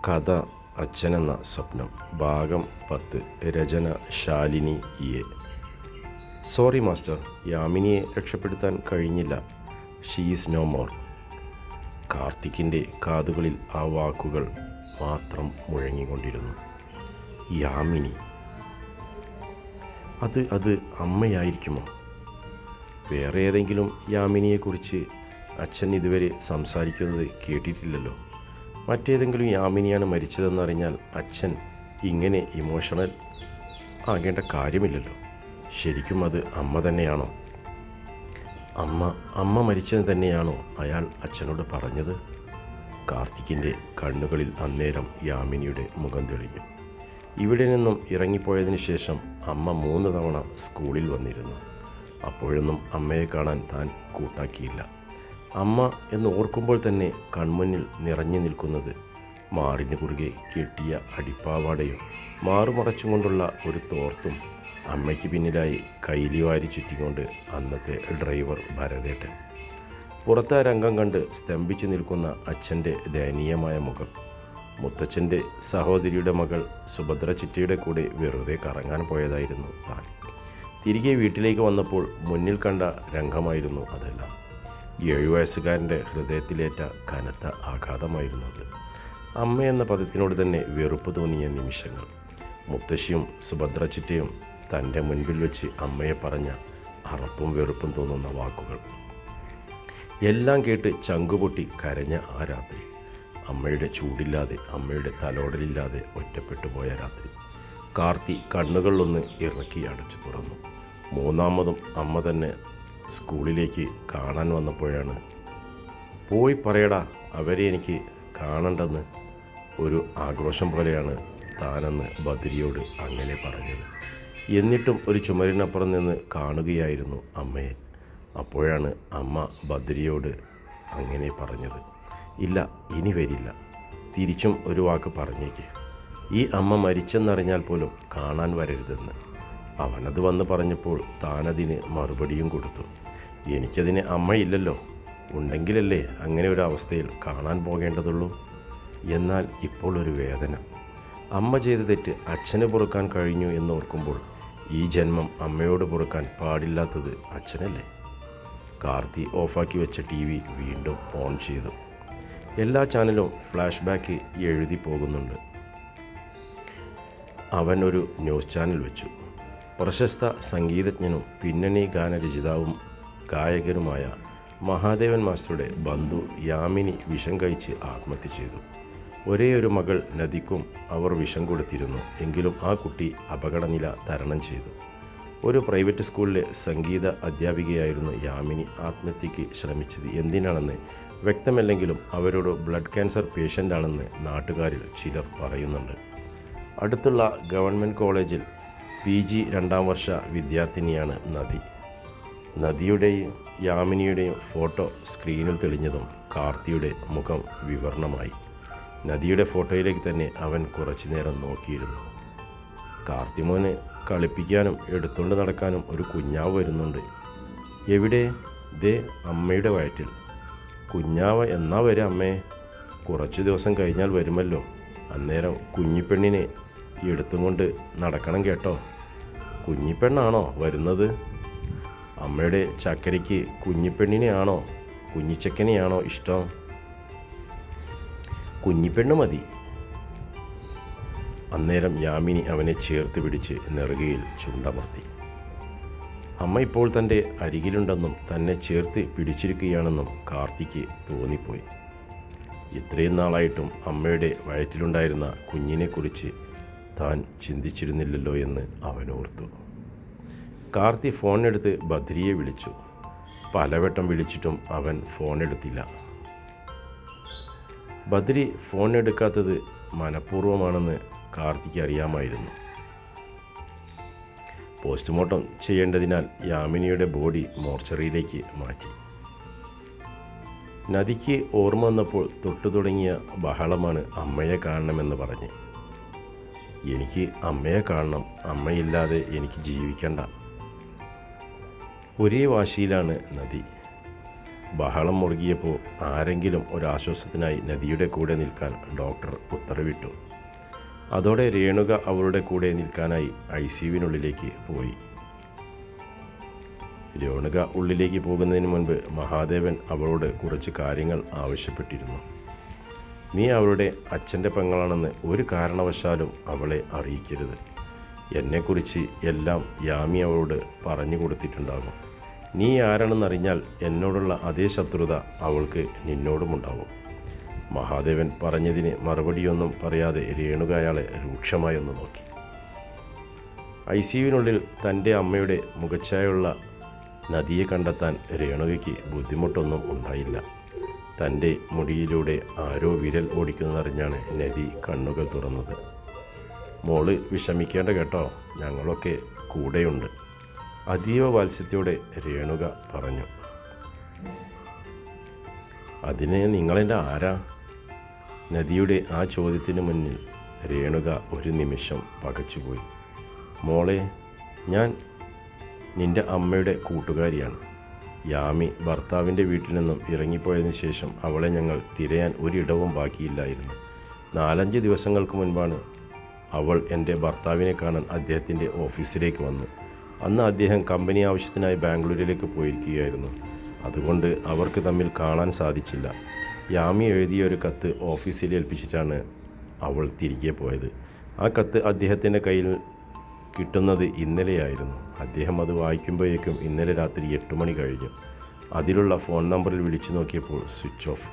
കഥ അച്ഛനെന്ന സ്വപ്നം ഭാഗം 10 രചന ശാലിനി എ. സോറി മാസ്റ്റർ, യാമിനിയെ രക്ഷപ്പെടുത്താൻ കഴിഞ്ഞില്ല. She is no more. കാർത്തിക്കിൻ്റെ കാതുകളിൽ ആ വാക്കുകൾ മാത്രം മുഴങ്ങിക്കൊണ്ടിരുന്നു. യാമിനി, അത് അമ്മയായിരിക്കുമോ? വേറെ ഏതെങ്കിലും യാമിനിയെക്കുറിച്ച് അച്ഛൻ ഇതുവരെ സംസാരിക്കുന്നത് കേട്ടിട്ടില്ലല്ലോ. മറ്റേതെങ്കിലും യാമിനിയാണ് മരിച്ചതെന്നറിഞ്ഞാൽ അച്ഛൻ ഇങ്ങനെ ഇമോഷണൽ ആകേണ്ട കാര്യമില്ലല്ലോ. ശരിക്കും അത് അമ്മ തന്നെയാണോ? അമ്മ മരിച്ചത് തന്നെയാണോ അയാൾ അച്ഛനോട് പറഞ്ഞത്? കാർത്തിക്കിൻ്റെ കണ്ണുകളിൽ അന്നേരം യാമിനിയുടെ മുഖം തെളിഞ്ഞു. ഇവിടെ നിന്നും ഇറങ്ങിപ്പോയതിനു ശേഷം അമ്മ 3 തവണ സ്കൂളിൽ വന്നിരുന്നു. അപ്പോഴൊന്നും അമ്മയെ കാണാൻ താൻ കൂട്ടാക്കിയില്ല. അമ്മ എന്ന് ഓർക്കുമ്പോൾ തന്നെ കൺമുന്നിൽ നിറഞ്ഞു നിൽക്കുന്നത് മാറിന് കുറുകെ കെട്ടിയ അടിപ്പാവാടയും മാറുമറച്ചും കൊണ്ടുള്ള ഒരു തോർത്തും, അമ്മയ്ക്ക് പിന്നിലായി കൈലി വാരി ചുറ്റിക്കൊണ്ട് അന്നത്തെ ഡ്രൈവർ ഭരതേട്ടൻ. പുറത്തെ രംഗം കണ്ട് സ്തംഭിച്ചു നിൽക്കുന്ന അച്ഛൻ്റെ ദയനീയമായ മുഖം. മുത്തച്ഛൻ്റെ സഹോദരിയുടെ മകൾ സുഭദ്ര ചിറ്റയുടെ കൂടെ വെറുതെ കറങ്ങാൻ പോയതായിരുന്നു താൻ. തിരികെ വീട്ടിലേക്ക് വന്നപ്പോൾ മുന്നിൽ കണ്ട രംഗമായിരുന്നു അതെല്ലാം. 7 വയസ്സുകാരൻ്റെ ഹൃദയത്തിലേറ്റ കനത്ത ആഘാതമായിരുന്നു അത്. അമ്മ എന്ന പദത്തിനോട് തന്നെ വെറുപ്പ് തോന്നിയ നിമിഷങ്ങൾ. മുത്തശ്ശിയും സുഭദ്ര ചിറ്റയും തൻ്റെ മുൻപിൽ വെച്ച് അമ്മയെ പറഞ്ഞ അറപ്പും വെറുപ്പും തോന്നുന്ന വാക്കുകൾ എല്ലാം കേട്ട് ചങ്കുപൊട്ടി കരഞ്ഞ ആ രാത്രി. അമ്മയുടെ ചൂടില്ലാതെ, അമ്മയുടെ തലോടലില്ലാതെ ഒറ്റപ്പെട്ടു പോയ രാത്രി. കാർത്തി കണ്ണുകളിലൊന്ന് ഇറക്കി അടച്ചു തുറന്നു. 3ാമതും അമ്മ തന്നെ സ്കൂളിലേക്ക് കാണാൻ വന്നപ്പോഴാണ്, പോയി പറയടാ അവരെ എനിക്ക് കാണണ്ടെന്ന്. ഒരു ആക്രോശം പോലെയാണ് താനെന്ന് ബദ്രിയോട് അങ്ങനെ പറഞ്ഞത്. എന്നിട്ടും ഒരു ചുമരിനപ്പുറം നിന്ന് കാണുകയായിരുന്നു അമ്മയെ. അപ്പോഴാണ് അമ്മ ബദ്രിയോട് അങ്ങനെ പറഞ്ഞത്, ഇല്ല ഇനി വരില്ല, തിരിച്ചും ഒരു വാക്ക് പറഞ്ഞേക്ക്. ഈ അമ്മ മരിച്ചെന്നറിഞ്ഞാൽ പോലും കാണാൻ വരരുതെന്ന്. അവനത് വന്ന് പറഞ്ഞപ്പോൾ താനതിന് മറുപടിയും കൊടുത്തു, എനിക്കതിന് അമ്മയില്ലല്ലോ, ഉണ്ടെങ്കിലല്ലേ അങ്ങനെ ഒരു അവസ്ഥയിൽ കാണാൻ പോകേണ്ടതുള്ളൂ. എന്നാൽ ഇപ്പോൾ ഒരു വേദന. അമ്മ ചെയ്ത തെറ്റ് അച്ഛന് പൊറുക്കാൻ കഴിഞ്ഞു എന്നോർക്കുമ്പോൾ ഈ ജന്മം അമ്മയോട് പൊറുക്കാൻ പാടില്ലാത്തത് അച്ഛനല്ലേ? കാർത്തി ഓഫാക്കി വെച്ച TV വീണ്ടും ഓൺ ചെയ്തു. എല്ലാ ചാനലും ഫ്ലാഷ് ബാക്ക് എഴുതി പോകുന്നുണ്ട്. അവൻ ഒരു ന്യൂസ് ചാനൽ വെച്ചു. പ്രശസ്ത സംഗീതജ്ഞനും പിന്നണി ഗാനരചയിതാവും ഗായകനുമായ മഹാദേവൻ മാസ്റ്ററുടെ ബന്ധു യാമിനി വിഷം കഴിച്ച് ആത്മഹത്യ ചെയ്തു. ഒരേ ഒരു മകൾ നദിക്കും അവർ വിഷം കൊടുത്തിരുന്നു. എങ്കിലും ആ കുട്ടി അപകടനില തരണം ചെയ്തു. ഒരു പ്രൈവറ്റ് സ്കൂളിലെ സംഗീത അധ്യാപികയായിരുന്നു യാമിനി. ആത്മഹത്യയ്ക്ക് ശ്രമിച്ചത് എന്തിനാണെന്ന് വ്യക്തമല്ലെങ്കിലും അവരോട് ബ്ലഡ് ക്യാൻസർ പേഷ്യൻ്റാണെന്ന് നാട്ടുകാരിൽ ചിലർ പറയുന്നുണ്ട്. അടുത്തുള്ള ഗവൺമെൻറ് കോളേജിൽ PG 2ാം വർഷ വിദ്യാർത്ഥിനിയാണ് നദി. നദിയുടെയും യാമിനിയുടെയും ഫോട്ടോ സ്ക്രീനിൽ തെളിഞ്ഞതും കാർത്തിയുടെ മുഖം വിവരണമായി. നദിയുടെ ഫോട്ടോയിലേക്ക് തന്നെ അവൻ കുറച്ചു നേരം നോക്കിയിരുന്നു. കാർത്തിമോന് കളിപ്പിക്കാനും എടുത്തുകൊണ്ട് നടക്കാനും ഒരു കുഞ്ഞാവ് വരുന്നുണ്ട്. എവിടെ? ദേ അമ്മയുടെ വയറ്റിൽ. കുഞ്ഞാവ് എന്നാ വരെ അമ്മേ? കുറച്ച് ദിവസം കഴിഞ്ഞാൽ വരുമല്ലോ. അന്നേരം കുഞ്ഞിപ്പെണ്ണിനെ എടുത്തും കൊണ്ട് നടക്കണം കേട്ടോ. കുഞ്ഞിപ്പെണ്ണാണോ വരുന്നത്? അമ്മയുടെ ചക്കരയ്ക്ക് കുഞ്ഞിപ്പെണ്ണിനെയാണോ കുഞ്ഞിച്ചക്കനെയാണോ ഇഷ്ടം? കുഞ്ഞിപ്പെണ്ണ് മതി. അന്നേരം യാമിനി അവനെ ചേർത്ത് പിടിച്ച് നെറുകയിൽ ചുണ്ടമർത്തി. അമ്മ ഇപ്പോൾ തൻ്റെ അരികിലുണ്ടെന്നും തന്നെ ചേർത്ത് പിടിച്ചിരിക്കുകയാണെന്നും കാർത്തിക്ക് തോന്നിപ്പോയി. ഇത്രയും നാളായിട്ടും അമ്മയുടെ വയറ്റിലുണ്ടായിരുന്ന കുഞ്ഞിനെക്കുറിച്ച് താൻ ചിന്തിച്ചിരുന്നില്ലല്ലോ എന്ന് അവനോർത്തു. കാർത്തി ഫോണെടുത്ത് ബദ്രിയെ വിളിച്ചു. പലവട്ടം വിളിച്ചിട്ടും അവൻ ഫോണെടുത്തില്ല. ബദ്രി ഫോൺ എടുക്കാത്തത് മനഃപൂർവ്വമാണെന്ന് കാർത്തിക്ക് അറിയാമായിരുന്നു. പോസ്റ്റ്മോർട്ടം ചെയ്യേണ്ടതിനാൽ യാമിനിയുടെ ബോഡി മോർച്ചറിയിലേക്ക് മാറ്റി. നദിക്ക് ഓർമ്മ വന്നപ്പോൾ തൊട്ടു തുടങ്ങിയ ബഹളമാണ് അമ്മയെ കാണണമെന്ന് പറഞ്ഞ്. എനിക്ക് അമ്മയെ കാണണം, അമ്മയില്ലാതെ എനിക്ക് ജീവിക്കണ്ട. ഒരേ വാശിയിലാണ് നദി. ബഹളം മുറുകിയപ്പോൾ ആരെങ്കിലും ഒരാശ്വാസത്തിനായി നദിയുടെ കൂടെ നിൽക്കാൻ ഡോക്ടർ ഉത്തരവിട്ടു. അതോടെ രേണുക അവളുടെ കൂടെ നിൽക്കാനായി ICUവിനുള്ളിലേക്ക് പോയി. രേണുക ഉള്ളിലേക്ക് പോകുന്നതിന് മുൻപ് മഹാദേവൻ അവളോട് കുറച്ച് കാര്യങ്ങൾ ആവശ്യപ്പെട്ടിരുന്നു. നീ അവളുടെ അച്ഛൻ്റെ പെങ്ങളാണെന്ന് ഒരു കാരണവശാലും അവളെ അറിയിക്കരുത്. എന്നെക്കുറിച്ച് എല്ലാം യാമി അവളോട് പറഞ്ഞു കൊടുത്തിട്ടുണ്ടാകും. നീ ആരാണെന്നറിഞ്ഞാൽ എന്നോടുള്ള അതേ ശത്രുത അവൾക്ക് നിന്നോടുമുണ്ടാവും. മഹാദേവൻ പറഞ്ഞതിന് മറുപടിയൊന്നും പറയാതെ രേണുക അയാളെ രൂക്ഷമായി ഒന്ന് നോക്കി. ICUവിനുള്ളിൽ തൻ്റെ അമ്മയുടെ മുഖച്ഛായുള്ള നദിയെ കണ്ടെത്താൻ രേണുകയ്ക്ക് ബുദ്ധിമുട്ടൊന്നും ഉണ്ടായില്ല. തൻ്റെ മുടിയിലൂടെ ആരോ വിരൽ ഓടിക്കുന്നതറിഞ്ഞാണ് നദി കണ്ണുകൾ തുറന്നത്. മോള് വിഷമിക്കേണ്ട കേട്ടോ, ഞങ്ങളൊക്കെ കൂടെയുണ്ട്, അതീവ വാത്സല്യത്തോടെ രേണുക പറഞ്ഞു. അതിന് നിങ്ങളെൻ്റെ ആരാ? നദിയുടെ ആ ചോദ്യത്തിന് മുന്നിൽ രേണുക ഒരു നിമിഷം പകച്ചുപോയി. മോളെ, ഞാൻ നിൻ്റെ അമ്മയുടെ കൂട്ടുകാരിയാണ്. യാമി ഭർത്താവിൻ്റെ വീട്ടിൽ നിന്നും ഇറങ്ങിപ്പോയതിന് ശേഷം അവളെ ഞങ്ങൾ തിരയാൻ ഒരിടവും ബാക്കിയില്ലായിരുന്നു. 4-5 ദിവസങ്ങൾക്ക് മുൻപാണ് അവൾ എൻ്റെ ഭർത്താവിനെ കാണാൻ അദ്ദേഹത്തിൻ്റെ ഓഫീസിലേക്ക് വന്നു. അന്ന് അദ്ദേഹം കമ്പനി ആവശ്യത്തിനായി ബാംഗ്ലൂരിലേക്ക് പോയിരിക്കുകയായിരുന്നു. അതുകൊണ്ട് അവർക്ക് തമ്മിൽ കാണാൻ സാധിച്ചില്ല. യാമി എഴുതിയ ഒരു കത്ത് ഓഫീസിൽ ഏൽപ്പിച്ചിട്ടാണ് അവൾ തിരികെ പോയത്. ആ കത്ത് അദ്ദേഹത്തിൻ്റെ കയ്യിൽ കിട്ടുന്നത് ഇന്നലെയായിരുന്നു. അദ്ദേഹം അത് വായിക്കുമ്പോഴേക്കും ഇന്നലെ രാത്രി 8 മണി കഴിഞ്ഞു. അതിലുള്ള ഫോൺ നമ്പറിൽ വിളിച്ചു നോക്കിയപ്പോൾ സ്വിച്ച് ഓഫ്.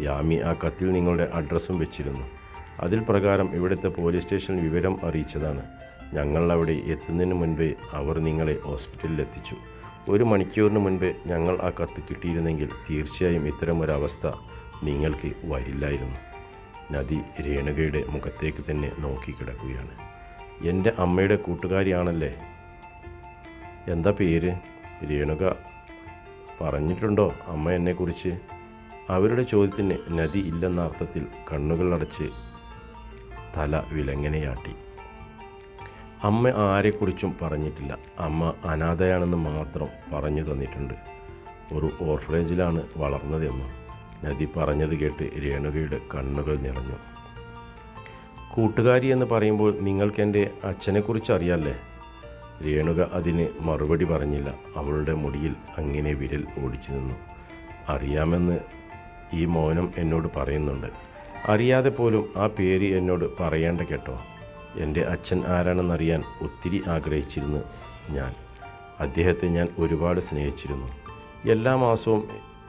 യാമി ആ കത്തിൽ നിങ്ങളുടെ അഡ്രസ്സും വെച്ചിരുന്നു. അതിൽ പ്രകാരം ഇവിടുത്തെ പോലീസ് സ്റ്റേഷനിൽ വിവരം അറിയിച്ചതാണ്. ഞങ്ങൾ അവിടെ എത്തുന്നതിന് മുൻപേ അവർ നിങ്ങളെ ഹോസ്പിറ്റലിൽ എത്തിച്ചു. 1 മണിക്കൂറിന് മുൻപേ ഞങ്ങൾ ആ കത്ത് കിട്ടിയിരുന്നെങ്കിൽ തീർച്ചയായും ഇത്തരമൊരവസ്ഥ നിങ്ങൾക്ക് വരില്ലായിരുന്നു. നദി രേണുകയുടെ മുഖത്തേക്ക് തന്നെ നോക്കിക്കിടക്കുകയാണ്. എൻ്റെ അമ്മയുടെ കൂട്ടുകാരിയാണല്ലേ? എന്താ പേര്? രേണുക പറഞ്ഞിട്ടുണ്ടോ അമ്മ എന്നെക്കുറിച്ച്? അവരുടെ ചോദ്യത്തിന് നദി ഇല്ലെന്ന അർത്ഥത്തിൽ കണ്ണുകൾ അടച്ച് തല വിലങ്ങനെയാട്ടി. അമ്മ ആരെക്കുറിച്ചും പറഞ്ഞിട്ടില്ല. അമ്മ അനാഥയാണെന്ന് മാത്രം പറഞ്ഞു തന്നിട്ടുണ്ട്. ഒരു ഓർഫനേജിലാണ് വളർന്നതെന്ന് നദി പറഞ്ഞത് കേട്ട് രേണുകയുടെ കണ്ണുകൾ നിറഞ്ഞു. കൂട്ടുകാരി എന്ന് പറയുമ്പോൾ നിങ്ങൾക്ക് എൻ്റെ അച്ഛനെക്കുറിച്ച് അറിയാമല്ലേ? രേണുക അതിന് മറുപടി പറഞ്ഞില്ല. അവളുടെ മുടിയിൽ അങ്ങനെ വിരൽ ഓടിച്ചു നിന്നു. അറിയാമെന്ന് ഈ മൗനം എന്നോട് പറയുന്നുണ്ട്. അറിയാതെ പോലും ആ പേര് എന്നോട് പറയേണ്ട കേട്ടോ. എൻ്റെ അച്ഛൻ ആരാണെന്നറിയാൻ ഒത്തിരി ആഗ്രഹിച്ചിരുന്നു ഞാൻ. അദ്ദേഹത്തെ ഞാൻ ഒരുപാട് സ്നേഹിച്ചിരുന്നു. എല്ലാ മാസവും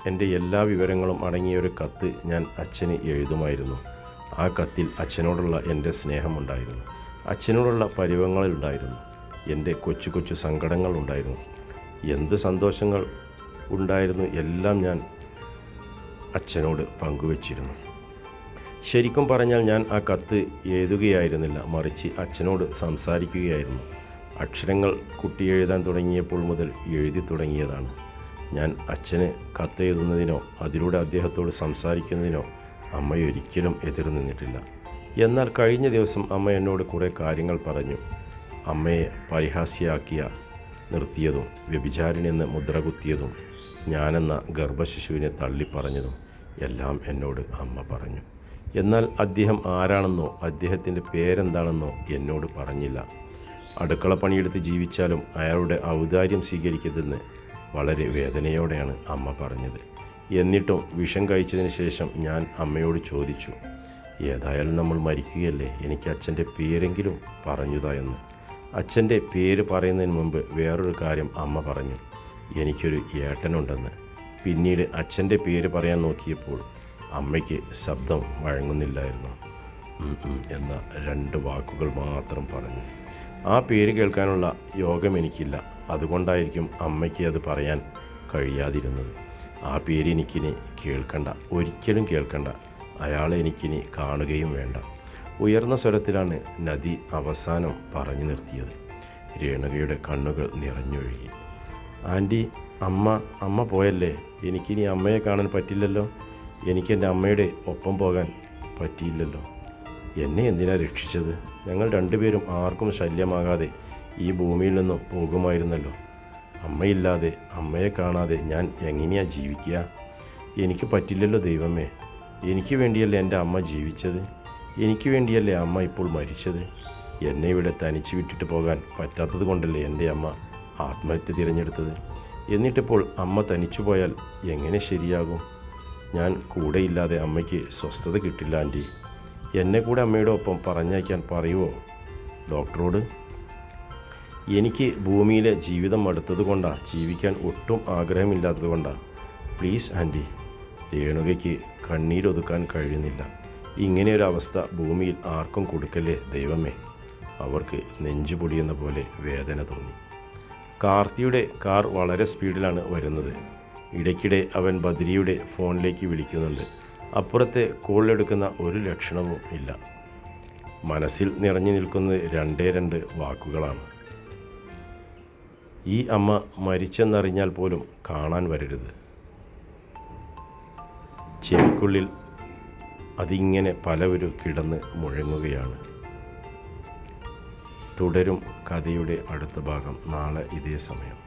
എൻ്റെ എല്ലാ വിവരങ്ങളും അടങ്ങിയ ഒരു കത്ത് ഞാൻ അച്ഛന് എഴുതുമായിരുന്നു. ആ കത്തിൽ അച്ഛനോടുള്ള എൻ്റെ സ്നേഹമുണ്ടായിരുന്നു, അച്ഛനോടുള്ള പരിവങ്ങളുണ്ടായിരുന്നു, എൻ്റെ കൊച്ചു കൊച്ചു സങ്കടങ്ങളുണ്ടായിരുന്നു, എന്ത് സന്തോഷങ്ങൾ ഉണ്ടായിരുന്നു എല്ലാം ഞാൻ അച്ഛനോട് പങ്കുവച്ചിരുന്നു. ശരിക്കും പറഞ്ഞാൽ ഞാൻ ആ കത്ത് എഴുതുകയായിരുന്നില്ല, മറിച്ച് അച്ഛനോട് സംസാരിക്കുകയായിരുന്നു. അക്ഷരങ്ങൾ കുട്ടി എഴുതാൻ തുടങ്ങിയപ്പോൾ മുതൽ എഴുതി തുടങ്ങിയതാണ്. ഞാൻ അച്ഛന് കത്തെഴുതുന്നതിനോ അതിലൂടെ അദ്ദേഹത്തോട് സംസാരിക്കുന്നതിനോ അമ്മ ഒരിക്കലും എതിർ നിന്നിട്ടില്ല. എന്നാൽ കഴിഞ്ഞ ദിവസം അമ്മ എന്നോട് കുറേ കാര്യങ്ങൾ പറഞ്ഞു. അമ്മയെ പരിഹാസ്യയാക്കിയ നിർത്തിയതും വ്യഭിചാരിണെന്ന് മുദ്ര കുത്തിയതും ഞാനെന്ന ഗർഭശിശുവിനെ തള്ളിപ്പറഞ്ഞതും എല്ലാം എന്നോട് അമ്മ പറഞ്ഞു. എന്നാൽ അദ്ദേഹം ആരാണെന്നോ അദ്ദേഹത്തിൻ്റെ പേരെന്താണെന്നോ എന്നോട് പറഞ്ഞില്ല. അടുക്കള പണിയെടുത്ത് ജീവിച്ചാലും അയാളുടെ ഔദാര്യം സ്വീകരിക്കരുതെന്ന് വളരെ വേദനയോടെയാണ് അമ്മ പറഞ്ഞത്. എന്നിട്ടും വിഷം കഴിച്ചതിന് ശേഷം ഞാൻ അമ്മയോട് ചോദിച്ചു, ഏതായാലും നമ്മൾ മരിക്കുകയല്ലേ, എനിക്ക് അച്ഛൻ്റെ പേരെങ്കിലും പറഞ്ഞുതാ എന്ന്. അച്ഛൻ്റെ പേര് പറയുന്നതിന് മുമ്പ് വേറൊരു കാര്യം അമ്മ പറഞ്ഞു, എനിക്കൊരു ഏട്ടനുണ്ടെന്ന്. പിന്നീട് അച്ഛൻ്റെ പേര് പറയാൻ നോക്കിയപ്പോൾ അമ്മയ്ക്ക് ശബ്ദം വഴങ്ങുന്നില്ലായിരുന്നു. എന്ന 2 വാക്കുകൾ മാത്രം പറഞ്ഞു. ആ പേര് കേൾക്കാനുള്ള യോഗം എനിക്കില്ല. അതുകൊണ്ടായിരിക്കും അമ്മയ്ക്ക് അത് പറയാൻ കഴിയാതിരുന്നത്. ആ പേര് എനിക്കിനി കേൾക്കണ്ട, ഒരിക്കലും കേൾക്കണ്ട. അയാളെ എനിക്കിനി കാണുകയും വേണ്ട. ഉയർന്ന സ്വരത്തിലാണ് നദി അവസാനം പറഞ്ഞു നിർത്തിയത്. രേണുകയുടെ കണ്ണുകൾ നിറഞ്ഞൊഴുകി. ആൻറ്റി, അമ്മ പോയല്ലേ? എനിക്കിനി അമ്മയെ കാണാൻ പറ്റില്ലല്ലോ. എനിക്കെൻ്റെ അമ്മയുടെ ഒപ്പം പോകാൻ പറ്റിയില്ലല്ലോ. എന്നെ എന്തിനാ രക്ഷിച്ചത്? ഞങ്ങൾ 2 പേരും ആർക്കും ശല്യമാകാതെ ഈ ഭൂമിയിൽ നിന്നും പോകുമായിരുന്നല്ലോ. അമ്മയില്ലാതെ, അമ്മയെ കാണാതെ ഞാൻ എങ്ങനെയാ ജീവിക്കുക? എനിക്ക് പറ്റില്ലല്ലോ ദൈവമേ. എനിക്ക് വേണ്ടിയല്ലേ എൻ്റെ അമ്മ ജീവിച്ചത്. എനിക്ക് വേണ്ടിയല്ലേ അമ്മ ഇപ്പോൾ മരിച്ചത്. എന്നെ ഇവിടെ തനിച്ച് വിട്ടിട്ട് പോകാൻ പറ്റാത്തത് കൊണ്ടല്ലേ എൻ്റെ അമ്മ ആത്മഹത്യ തിരഞ്ഞെടുത്തത്. എന്നിട്ടിപ്പോൾ അമ്മ തനിച്ചു പോയാൽ എങ്ങനെ ശരിയാകും? ഞാൻ കൂടെയില്ലാതെ അമ്മയ്ക്ക് സ്വസ്ഥത കിട്ടില്ല ആൻറ്റി. എന്നെ കൂടെ അമ്മയുടെ ഒപ്പം പറഞ്ഞയക്കാൻ പറയുമോ ഡോക്ടറോട്? എനിക്ക് ഭൂമിയിലെ ജീവിതം മടുത്തത് കൊണ്ടാണ്, ജീവിക്കാൻ ഒട്ടും ആഗ്രഹമില്ലാത്തത് കൊണ്ടാണ്. Please anti. രേണുകയ്ക്ക് കണ്ണീരൊതുക്കാൻ കഴിയുന്നില്ല. ഇങ്ങനെയൊരവസ്ഥ ഭൂമിയിൽ ആർക്കും കൊടുക്കല്ലേ ദൈവമേ. അവർക്ക് നെഞ്ചു പൊടിയുന്ന പോലെ വേദന തോന്നി. കാർത്തിയുടെ കാർ വളരെ സ്പീഡിലാണ് വരുന്നത്. ഇടയ്ക്കിടെ അവൻ ബദ്രിയുടെ ഫോണിലേക്ക് വിളിക്കുന്നുണ്ട്. അപ്പുറത്തെ കോളിലെടുക്കുന്ന ഒരു ലക്ഷണവും ഇല്ല. മനസ്സിൽ നിറഞ്ഞു നിൽക്കുന്നത് രണ്ട് വാക്കുകളാണ്. ഈ അമ്മ മരിച്ചെന്നറിഞ്ഞാൽ പോലും കാണാൻ വരരുത്. ചെവിക്കുള്ളിൽ അതിങ്ങനെ പലവരും കിടന്ന് മുഴങ്ങുകയാണ്. തുടരും കഥയുടെ അടുത്ത ഭാഗം നാളെ ഇതേ സമയം.